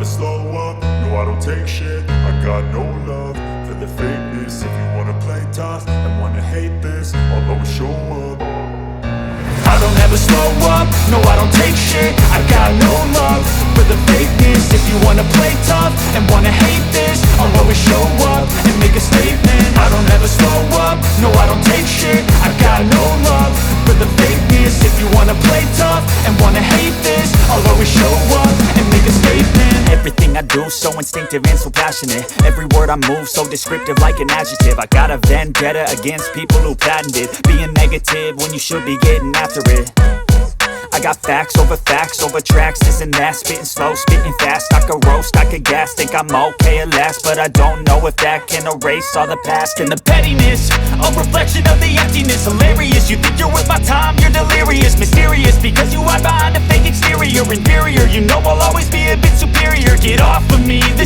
slow up, no I don't take shit. I got no love for the fakeness. If you wanna play tough and wanna hate this, I'll always show up. I don't ever slow up, no I don't take shit. I got no love for the fakeness. If you wanna play tough and wanna hate this, I'll always show up and make a statement. I don't ever slow up, no I don't take shit. I got no love for the fakeness. If you wanna play tough and wanna hate this, I'll always show up and make a statement. Everything I do so instinctive and so passionate. Every word I move so descriptive like an adjective. I got a vendetta against people who patented being negative when you should be getting after it. I got facts over tracks, this and that. Spitting slow, spitting fast. I could roast, I could gas. Think I'm okay at last, but I don't know if that can erase all the past. And the pettiness, a reflection of the emptiness. Hilarious, you think you're worth my time, you're delirious. Mysterious, because you hide behind a fake exterior. Inferior, you know I'll always be a bit superior. Get off of me, this